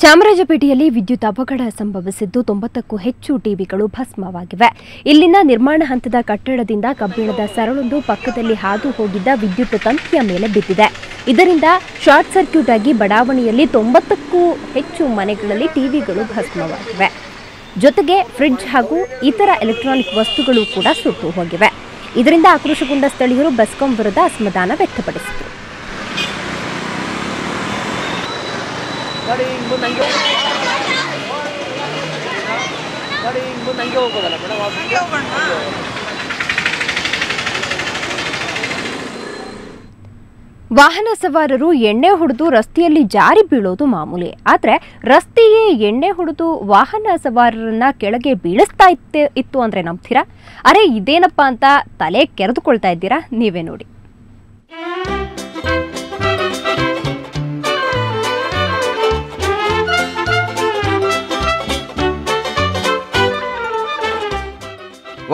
ಚಾಮರಾಜಪೇಟೆಯಲ್ಲಿ ವಿದ್ಯುತ್ ಅವಘಡ ಸಂಭವಿಸಿದ್ದು 90ಕ್ಕೂ ಹೆಚ್ಚು ಟಿವಿಗಳು ಭಸ್ಮವಾಗಿವೆ. ಇಲ್ಲಿನ ನಿರ್ಮಾಣ ಹಂತದ ಕಟ್ಟಡದಿಂದ ಕಬ್ಬಿಣದ ಸರಳೊಂದು ಪಕ್ಕದಲ್ಲಿ ಹಾದು ಹೋಗಿದ್ದ ವಿದ್ಯುತ್ ತಂತಿಯ ಮೇಲೆ ಬಿದ್ದಿದೆ. ಇದರಿಂದ ಶಾರ್ಟ್ ಸರ್ಕ್ಯೂಟ್ ಆಗಿ ಬಡಾವಣೆಯಲ್ಲಿ 90ಕ್ಕೂ ಹೆಚ್ಚು ಮನೆಗಳಲ್ಲಿ ಟಿವಿಗಳು ಭಸ್ಮವಾಗಿವೆ. ಜೊತೆಗೆ ಫ್ರಿಡ್ಜ್ ಹಾಗೂ ಇತರ ಎಲೆಕ್ಟ್ರಾನಿಕ್ ವಸ್ತುಗಳು ಕೂಡ ಸುಟ್ಟು ಹೋಗಿವೆ. ಇದರಿಂದ ಆಕ್ರೋಶಗೊಂಡ ಸ್ಥಳೀಯರು ಬೆಸ್ಕಾಂ ವಿರುದ್ಧ ಅಸಮಾಧಾನ ವ್ಯಕ್ತಪಡಿಸಿದರು. ವಾಹನ ಸವಾರರು ಎಣ್ಣೆ ಹೊಡೆದು ರಸ್ತೆಯಲ್ಲಿ ಜಾರಿ ಬೀಳೋದು ಮಾಮೂಲಿ. ಆದರೆ ರಸ್ತೆಯೇ ಎಣ್ಣೆ ಹೊಡೆದು ವಾಹನ ಸವಾರರನ್ನ ಕೆಳಗೆ ಬೀಳಿಸ್ತಾ ಇತ್ತು ಅಂದ್ರೆ ನಂಬ್ತೀರಾ? ಅರೆ ಇದೇನಪ್ಪ ಅಂತ ತಲೆ ಕೆರೆದುಕೊಳ್ತಾ ಇದ್ದೀರಾ? ನೀವೇ ನೋಡಿ.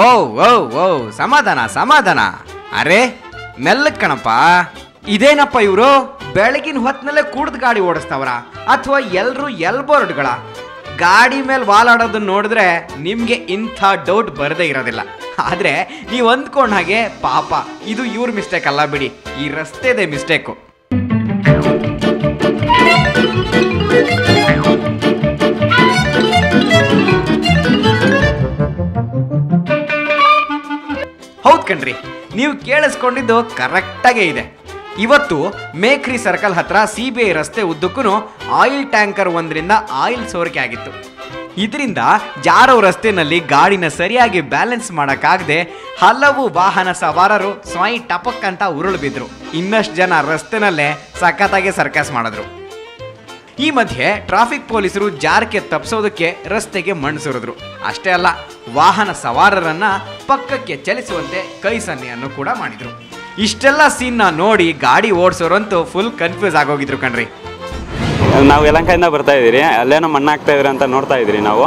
ಓ ಓ ಓ ಸಮಾಧಾನ ಸಮಾಧಾನ. ಅರೆ ಮೆಲ್ಲಕ್ ಕಣಪ್ಪ. ಇದೇನಪ್ಪ ಇವರು ಬೆಳಗಿನ ಹೊತ್ತಿನಲ್ಲೇ ಕುಡ್ದು ಗಾಡಿ ಓಡಿಸ್ತಾವ್ರ ಅಥವಾ ಎಲ್ರು ಎಲ್ಬೋರ್ಡ್ಗಳ? ಗಾಡಿ ಮೇಲೆ ವಾಲಾಡೋದನ್ನ ನೋಡಿದ್ರೆ ನಿಮ್ಗೆ ಇಂಥ ಡೌಟ್ ಬರದೇ ಇರೋದಿಲ್ಲ. ಆದ್ರೆ ನೀವು ಅಂದ್ಕೊಂಡ ಹಾಗೆ ಪಾಪ ಇದು ಇವ್ರ ಮಿಸ್ಟೇಕ್ ಅಲ್ಲ ಬಿಡಿ, ಈ ರಸ್ತೆದೇ ಮಿಸ್ಟೇಕು. ಹೌದ್ ಕಣ್ರಿ, ನೀವು ಕೇಳಿಸ್ಕೊಂಡಿದ್ದು ಕರೆಕ್ಟಾಗೇ ಇದೆ. ಇವತ್ತು ಮೇಕ್ರಿ ಸರ್ಕಲ್ ಹತ್ರ CBI ರಸ್ತೆ ಉದ್ದಕ್ಕೂ ಆಯಿಲ್ ಟ್ಯಾಂಕರ್ ಒಂದರಿಂದ ಆಯಿಲ್ ಸೋರಿಕೆ ಆಗಿತ್ತು. ಇದರಿಂದ ಜಾರೋ ರಸ್ತೆನಲ್ಲಿ ಗಾಡಿನ ಸರಿಯಾಗಿ ಬ್ಯಾಲೆನ್ಸ್ ಮಾಡೋಕ್ಕಾಗದೆ ಹಲವು ವಾಹನ ಸವಾರರು ಸ್ವಯಂ ಟಪಕ್ ಅಂತ ಉರುಳು ಬಿದ್ರು. ಇನ್ನಷ್ಟು ಜನ ರಸ್ತೆನಲ್ಲೇ ಸಖತ್ತಾಗಿ ಸರ್ಕಸ್ ಮಾಡಿದ್ರು. ಈ ಮಧ್ಯೆ ಟ್ರಾಫಿಕ್ ಪೊಲೀಸರು ಜಾರಕ್ಕೆ ತಪ್ಪಿಸೋದಕ್ಕೆ ರಸ್ತೆಗೆ ಮಣ್ಣು ಸುರಿದ್ರು. ಅಷ್ಟೇ ಅಲ್ಲ, ವಾಹನ ಸವಾರರನ್ನ ಪಕ್ಕಕ್ಕೆ ಚಲಿಸುವಂತೆ ಕೈ ಸನ್ನೆಯನ್ನು ಕೂಡ ಮಾಡಿದ್ರು. ಇಷ್ಟೆಲ್ಲ ಸೀನ್ನ ನೋಡಿ ಗಾಡಿ ಓಡಿಸೋರಂತೂ ಫುಲ್ ಕನ್ಫ್ಯೂಸ್ ಆಗೋಗಿದ್ರು ಕಣ್ರಿ. ನಾವು ಯಲಹಂಕದಿಂದ ಬರ್ತಾ ಇದ್ದೀರಿ, ಅಲ್ಲೇನೋ ಮಣ್ಣು ಹಾಕ್ತಾ ಇದ್ರಿ ಅಂತ ನೋಡ್ತಾ ಇದ್ರಿ. ನಾವು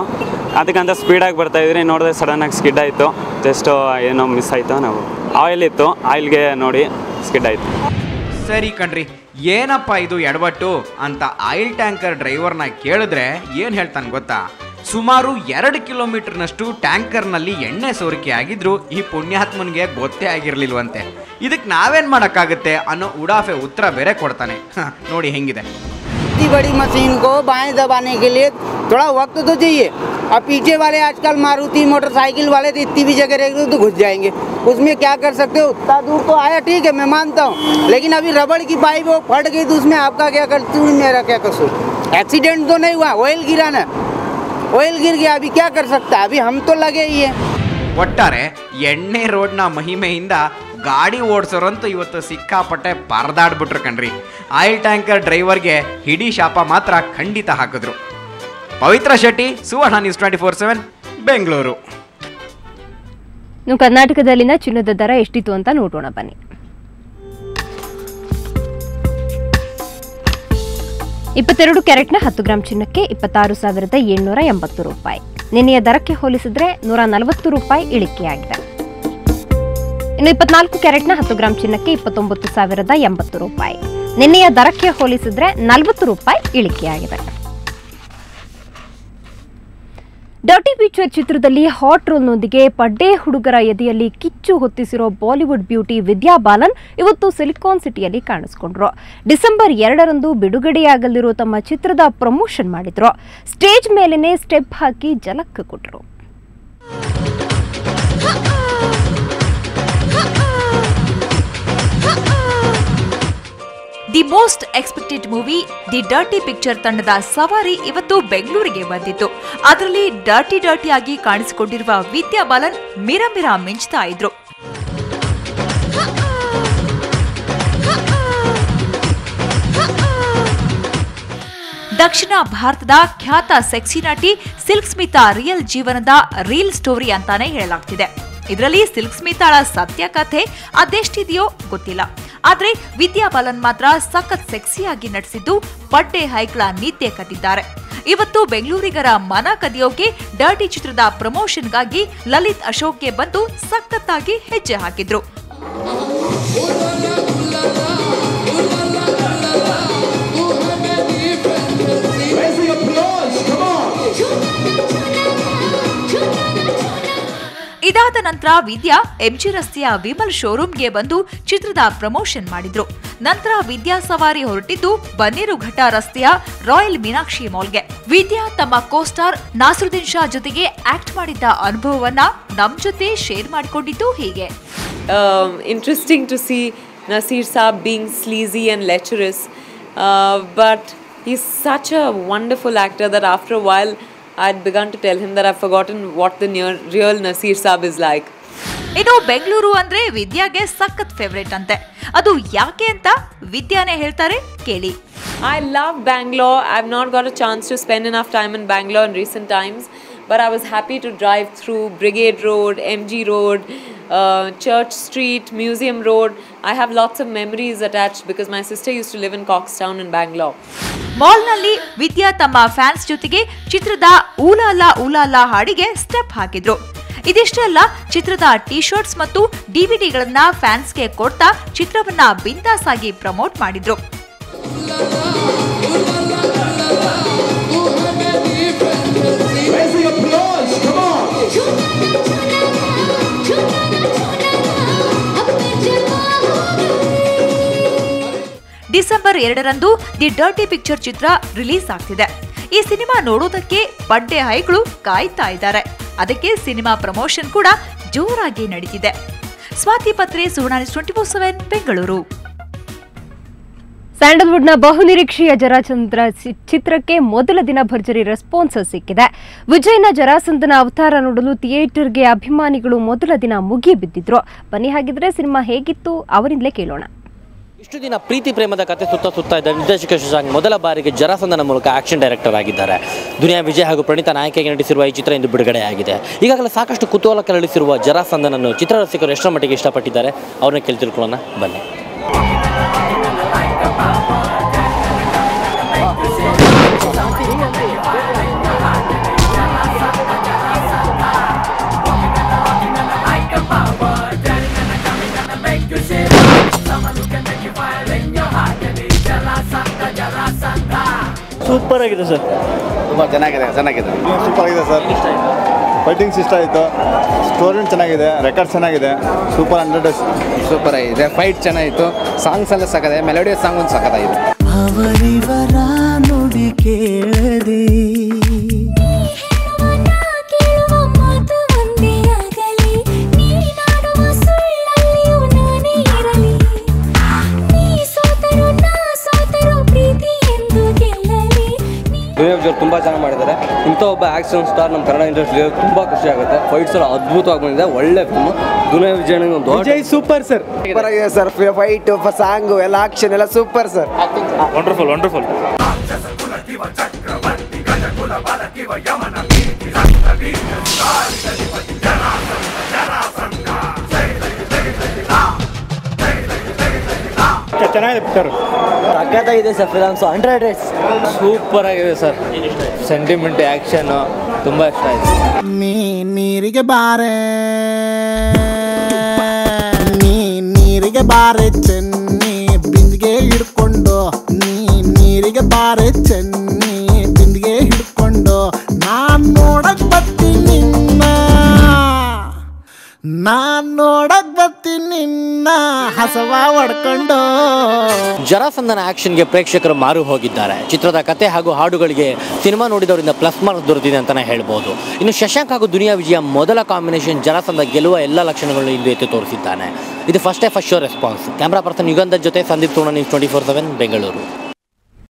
ಅದಕ್ಕಂತ ಸ್ಪೀಡಾಗಿ ಬರ್ತಾ ಇದ್ರಿ, ನೋಡಿದ್ರೆ ಸಡನ್ನಾಗಿ ಸ್ಕಿಡ್ ಆಯಿತು. ಜಸ್ಟ್ ಏನೋ ಮಿಸ್ ಆಯಿತು. ನಾವು ಆಯಿಲ್ ಇತ್ತು, ಆಯಿಲ್ಗೆ ನೋಡಿ ಸ್ಕಿಡ್ ಆಯಿತು. ಸರಿ ಕಣ್ರಿ, ಏನಪ್ಪ ಇದು ಎಡವಟ್ಟು ಅಂತ ಆಯಿಲ್ ಟ್ಯಾಂಕರ್ ಡ್ರೈವರ್ನ ಕೇಳಿದ್ರೆ ಏನು ಹೇಳ್ತಾನೆ ಗೊತ್ತಾ? ಸುಮಾರು 2 ಕಿಲೋಮೀಟರ್ನಷ್ಟು ಟ್ಯಾಂಕರ್ನಲ್ಲಿ ಎಣ್ಣೆ ಸೋರಿಕೆ ಆಗಿದ್ರು ಈ ಪುಣ್ಯಾತ್ಮನಿಗೆ ಗೊತ್ತೇ ಆಗಿರ್ಲಿಲ್ವಂತೆ. ಇದಕ್ಕೆ ನಾವೇನ್ ಮಾಡೋಕ್ಕಾಗುತ್ತೆ ಅನ್ನೋ ಉಡಾಫೆ ಉತ್ತರ ಬೇರೆ ಕೊಡ್ತಾನೆ. ನೋಡಿ ಹೆಂಗಿದೆ. इतनी बड़ी मशीन को बाएं दबाने के लिए थोड़ा वक्त तो चाहिए. अब पीछे वाले आजकल मारुति मोटरसाइकिल वाले तो इतनी भी जगह रहेगी तो घुस जाएंगे. उसमें क्या कर सकते हो? उतना दूर तो आया ठीक है, मैं मानता हूँ, लेकिन अभी रबड़ की पाइप वो फट गई तो उसमें आपका क्या कसूर, मेरा क्या कसूर? एक्सीडेंट तो नहीं हुआ, ऑयल गिरा ना, ऑयल गिर गया, अभी क्या कर सकता है? अभी हम तो लगे ही है. ಒಟ್ಟಾರೆ ಎಣ್ಣೆ ರೋಡ್ನ ಮಹಿಮೆಯಿಂದ ಗಾಡಿ ಓಡಿಸೋರಂತೂ ಇವತ್ತು ಸಿಕ್ಕಾಪಟ್ಟೆ ಪರದಾಡ್ಬಿಟ್ರು ಕಣ್ರಿ. ಆಯಿಲ್ ಟ್ಯಾಂಕರ್ ಡ್ರೈವರ್ಗೆ ಹಿಡಿ ಶಾಪ ಮಾತ್ರ ಖಂಡಿತ ಹಾಕಿದ್ರು. ಪವಿತ್ರ ಶೆಟ್ಟಿ, ಸುವರ್ಣ ನ್ಯೂಸ್ 24/7 ಬೆಂಗಳೂರು. ಇನ್ನು ಕರ್ನಾಟಕದಲ್ಲಿನ ಚಿನ್ನದ ದರ ಎಷ್ಟಿತ್ತು ಅಂತ ನೋಡೋಣ ಬನ್ನಿ. 22 ಕ್ಯಾರೆಟ್ನ 10 ಗ್ರಾಂ ಚಿನ್ನಕ್ಕೆ 26,780 ರೂಪಾಯಿ. ನಿನ್ನೆಯ ದರಕ್ಕೆ ಹೋಲಿಸಿದ್ರೆ 140 ರೂಪಾಯಿ ಇಳಿಕೆಯಾಗಿದೆ. ಇನ್ನು 24 ಕ್ಯಾರೆಟ್ನ 10 ಗ್ರಾಂ ಚಿನ್ನಕ್ಕೆ 29,080 ರೂಪಾಯಿ. ನಿನ್ನೆಯ ದರಕ್ಕೆ ಹೋಲಿಸಿದ್ರೆ 40 ರೂಪಾಯಿ ಇಳಿಕೆಯಾಗಿದೆ. ಡರ್ಟಿ ಪಿಕ್ಚರ್ ಚಿತ್ರದಲ್ಲಿ ಹಾಟ್ ರೋಲ್ನೊಂದಿಗೆ ಪಡ್ಡೆ ಹುಡುಗರ ಎದೆಯಲ್ಲಿ ಕಿಚ್ಚು ಹೊತ್ತಿಸಿರೋ ಬಾಲಿವುಡ್ ಬ್ಯೂಟಿ ವಿದ್ಯಾ ಬಾಲನ್ ಇವತ್ತು ಸಿಲಿಕಾನ್ ಸಿಟಿಯಲ್ಲಿ ಕಾಣಿಸಿಕೊಂಡ್ರು. ಡಿಸೆಂಬರ್ 2ರಂದು ಬಿಡುಗಡೆಯಾಗಲಿರೋ ತಮ್ಮ ಚಿತ್ರದ ಪ್ರಮೋಷನ್ ಮಾಡಿದ್ರು. ಸ್ಟೇಜ್ ಮೇಲೇನೆ ಸ್ಟೆಪ್ ಹಾಕಿ ಜಲಕ್ ಕೊಟ್ಟರು. The most expected movie the Dirty picture ತಂಡದ ಸವಾರಿ ಇವತ್ತು ಬೆಂಗಳೂರಿಗೆ ಬಂದಿತ್ತು. ಅದರಲ್ಲಿ ಡರ್ಟಿ ಆಗಿ ಕಾಣಿಸಿಕೊಂಡಿರುವ ವಿದ್ಯಾ ಬಾಲನ್ ಮಿರಾ ಮಿಂಚ್ತಾ ಇದ್ರು. ದಕ್ಷಿಣ ಭಾರತದ ಖ್ಯಾತ ಸೆಕ್ಸಿ ನಟಿ ಸಿಲ್ಕ್ ಸ್ಮಿತಾ ರಿಯಲ್ ಜೀವನದ ರೀಲ್ ಸ್ಟೋರಿ ಅಂತಾನೆ ಹೇಳಲಾಗ್ತಿದೆ. ಇದರಲ್ಲಿ ಸಿಲ್ಕ್ ಸ್ಮಿತಾಳ ಸತ್ಯ ಕಥೆ ಅದೆಷ್ಟಿದೆಯೋ ಗೊತ್ತಿಲ್ಲ. ಆದ್ರೆ ವಿದ್ಯಾ ಬಾಲನ್ ಮಾತ್ರ ಸಖತ್ ಸೆಕ್ಸಿಯಾಗಿ ನಟಿಸಿದ್ದು ಪಡ್ಡೆ ಹೈಕ್ಳ ನಿದ್ದೆ ಕದ್ದಿದ್ದಾರೆ. ಇವತ್ತು ಬೆಂಗಳೂರಿಗರ ಮನ ಕದಿಯೋಕೆ ಡರ್ಟಿ ಚಿತ್ರದ ಪ್ರಮೋಷನ್ಗಾಗಿ ಲಲಿತ್ ಅಶೋಕ್ಗೆ ಬಂದು ಸಖತ್ತಾಗಿ ಹೆಜ್ಜೆ ಹಾಕಿದ್ರು. ಇದಾದ ನಂತರ ವಿದ್ಯಾ ಎಂಜಿ ರಸ್ತೆಯ ವಿಮಲ್ ಶೋರೂಮ್ಗೆ ಬಂದು ಚಿತ್ರದ ಪ್ರಮೋಷನ್ ಮಾಡಿದ್ರು. ನಂತರ ವಿದ್ಯಾ ಸವಾರಿ ಹೊರಟಿದ್ದು ಬನ್ನೇರುಘಟ್ಟ ರಸ್ತೆಯ ರಾಯಲ್ ಮೀನಾಕ್ಷಿ ಮಾಲ್ಗೆ. ವಿದ್ಯಾ ತಮ್ಮ ಕೋಸ್ಟಾರ್ ನಾಸರುದ್ದೀನ್ ಶಾ ಜೊತೆಗೆ ಆಕ್ಟ್ ಮಾಡಿದ್ದ ಅನುಭವವನ್ನ ನಮ್ ಜೊತೆ ಶೇರ್ ಮಾಡಿಕೊಂಡಿದ್ದು ಹೀಗೆ. Interesting to see Naseer Saab being sleazy and lecherous, but he's such a wonderful actor that after a while I'd begun to tell him that I've forgotten what the real Naseer Saab is like. ಇನ್ನು ಬೆಂಗಳೂರು ಅಂದ್ರೆ ವಿದ್ಯಾಗೆ ಸಖತ್ favourite ಅಂತೆ. ಅದು ಯಾಕೆ ಅಂತ ವಿದ್ಯಾನೇ ಹೇಳ್ತಾರೆ, ಕೇಳಿ. I love Bangalore. I've not got a chance to spend enough time in Bangalore in recent times, but I was happy to drive through Brigade Road, MG Road, Church Street, Museum Road. I have lots of memories attached because my sister used to live in Coxtown in Bangalore. ಮಾಲ್ನಲ್ಲಿ ವಿದ್ಯಾ ತಮ್ಮ fans ಜೊತೆಗೆ ಚಿತ್ರದ ಊಲಾಲಾ ಹಾಡಿಗೆ step ಹಾಕಿದ್ರು. ಇದಿಷ್ಟೇ ಅಲ್ಲ, ಚಿತ್ರದ T shirts ಮತ್ತು ಡಿವಿಡಿಗಳನ್ನ ಫ್ಯಾನ್ಸ್ಗೆ ಕೊಡ್ತಾ ಚಿತ್ರವನ್ನ ಬಿಂದಾಸ್ ಆಗಿ ಪ್ರಮೋಟ್ ಮಾಡಿದ್ರು. ಡಿಸೆಂಬರ್ 2ರಂದು ದಿ ಡರ್ಟಿ ಪಿಕ್ಚರ್ ಚಿತ್ರ ರಿಲೀಸ್ ಆಗ್ತಿದೆ. ಈ ಸಿನಿಮಾ ನೋಡೋದಕ್ಕೆ ಬಡ್ಡೆ ಹೈಗಳು ಕಾಯ್ತಾ ಇದ್ದಾರೆ. ಅದಕ್ಕೆ ಸಿನಿಮಾ ಪ್ರಮೋಷನ್ ಕೂಡ ಜೋರಾಗಿ ನಡೀತಿದೆ. ಸ್ವಾತಿ ಪತ್ರೆ, ಸುವರ್ಣ ನ್ಯೂಸ್ 24/7 ಬೆಂಗಳೂರು. ಸ್ಯಾಂಡಲ್ವುಡ್ನ ಬಹುನಿರೀಕ್ಷೆಯ ಜರಾಸಂಧ ಚಿತ್ರಕ್ಕೆ ಮೊದಲ ದಿನ ಭರ್ಜರಿ ರೆಸ್ಪಾನ್ಸ್ ಸಿಕ್ಕಿದೆ. ವಿಜಯ್ನ ಜರಾಸಂಧನ ಅವತಾರ ನೋಡಲು ಥಿಯೇಟರ್ಗೆ ಅಭಿಮಾನಿಗಳು ಮೊದಲ ದಿನ ಮುಗಿಬಿದ್ದಿದ್ರು. ಬನ್ನಿ ಹಾಗಿದ್ರೆ ಸಿನಿಮಾ ಹೇಗಿತ್ತು ಅವರಿಂದಲೇ ಕೇಳೋಣ. ಇಷ್ಟು ದಿನ ಪ್ರೀತಿ ಪ್ರೇಮದ ಕತೆ ಸುತ್ತಾ ಇದ್ದ ನಿರ್ದೇಶಕ ಶಶಾಂಕ್ ಮೊದಲ ಬಾರಿಗೆ ಜರಾಸಂಧನ ಮೂಲಕ ಆಕ್ಷನ್ ಡೈರೆಕ್ಟರ್ ಆಗಿದ್ದಾರೆ. ದುನಿಯಾ ವಿಜಯ್ ಹಾಗೂ ಪ್ರಣೀತಾ ನಾಯಕಿಯಾಗಿ ನಟಿಸಿರುವ ಈ ಚಿತ್ರ ಇಂದು ಬಿಡುಗಡೆಯಾಗಿದೆ. ಈಗಾಗಲೇ ಸಾಕಷ್ಟು ಕುತೂಹಲ ಕೆರಳಿಸಿರುವ ಜರಾಸಂಧನನ್ನು ಚಿತ್ರರಸಿಕರು ಎಷ್ಟರ ಮಟ್ಟಿಗೆ ಇಷ್ಟಪಟ್ಟಿದ್ದಾರೆ ಅವ್ರನ್ನ ಕೇಳಿ ತಿಳ್ಕೊಳ್ಳೋಣ ಬನ್ನಿ. ಸೂಪರ್ ಆಗಿದೆ ಸರ್, ತುಂಬ ಚೆನ್ನಾಗಿದೆ ಸೂಪರ್ ಆಗಿದೆ ಸರ್. ಫೈಟಿಂಗ್ಸ್ ಇಷ್ಟ ಆಯಿತು, ಸ್ಟೋರಿ ಚೆನ್ನಾಗಿದೆ, ರೆಕಾರ್ಡ್ ಚೆನ್ನಾಗಿದೆ, ಸೂಪರ್ 100 ಸೂಪರ್ ಆಗಿದೆ. ಫೈಟ್ ಚೆನ್ನಾಗಿತ್ತು, ಸಾಂಗ್ಸ್ ಎಲ್ಲ ಸಾಕದೆ, ಮೆಲೋಡಿಯಸ್ ಸಾಂಗ್ ಒಂದು ಸಾಕದಾಗಿದೆ. ಅವರಿವರ ನುಡಿ ಕೇಳದೆ ತುಂಬ ಚೆನ್ನಾಗಿ ಮಾಡಿದ್ದಾರೆ. ಇಂಥ ಒಬ್ಬ ಆ್ಯಕ್ಷನ್ ಸ್ಟಾರ್ ನಮ್ಮ ಕನ್ನಡ ಇಂಡಸ್ಟ್ರಿಯಲ್ಲಿ ತುಂಬ ಖುಷಿ ಆಗುತ್ತೆ. ಫೈಟ್ಸ್ ಎಲ್ಲ ಅದ್ಭುತವಾಗಿ ಬಂದಿದೆ, ಒಳ್ಳೆ ಫಿಲ್ಮ್. ದುನಿಯಾ ವಿಜಯ್ ಒಂದು ವಿಜಯ್ ಸೂಪರ್ ಸರ್, ಸೂಪರ್ ಆಗಿದೆ ಸರ್. ಫೈಟ್, ಸಾಂಗು ಎಲ್ಲ ಆಕ್ಷನ್ ಎಲ್ಲ ಸೂಪರ್ ಸರ್. Wonderful wonderful. ಚೆನ್ನಾಗಿದೆ ಪಿಕ್ಚರ್, ಸಖತ್ತಾಗಿದೆ ಸರ್. ಫಿಲಮ್ಸ್ 100 ಡೇಸ್ ಸೂಪರ್ ಆಗಿದೆ ಸರ್. ಸೆಂಟಿಮೆಂಟ್, ಆ್ಯಕ್ಷನ್ನು ತುಂಬ ಇಷ್ಟ ಆಯಿತು. ನೀರಿಗೆ ಬಾರೆ ನೀರಿಗೆ ಬಾರೆ ಚೆನ್ನಿ ಬಿಂದಿಗೆ ಹಿಡ್ಕೊಂಡು, ನೀರಿಗೆ ಬಾರೆ ಚೆನ್ನಿ ಬಿಂದಿಗೆ ಹಿಡ್ಕೊಂಡು, ನಾನ್ ನೋಡಕ್ ಬರ್ತೀನಿ ನಿನ್ನ, ನಾನ್ ನೋಡಕ್ ಬರ್ತೀನಿ ನಿನ್ನ ಹಸವ ಹೊಡ್ಕೊಂಡು. ಜರಾಸಂಧನ ಆಕ್ಷನ್ಗೆ ಪ್ರೇಕ್ಷಕರು ಮಾರು ಹೋಗಿದ್ದಾರೆ. ಚಿತ್ರದ ಕತೆ ಹಾಗೂ ಹಾಡುಗಳಿಗೆ ಸಿನಿಮಾ ನೋಡಿದವರಿಂದ ಪ್ಲಸ್ ಮಾರ್ಕ್ಸ್ ದೊರೆತಿದೆ ಅಂತಾನೆ ಹೇಳ್ಬೋದು. ಇನ್ನು ಶಶಾಂಕ್ ಹಾಗೂ ದುನಿಯಾ ವಿಜಯ ಮೊದಲ ಕಾಂಬಿನೇಷನ್ ಜರಾಸಂಧ ಗೆಲ್ಲುವ ಎಲ್ಲ ಲಕ್ಷಣಗಳನ್ನು ಇಂದು ಎತ್ತಿ ತೋರಿಸಿದ್ದಾನೆ. ಇದು first show response. Camera person Yugandhar ಜೊತೆ ಸಂದೀಪ್ ತೋಣ, ನ್ಯೂಸ್ 24/7 ಬೆಂಗಳೂರು.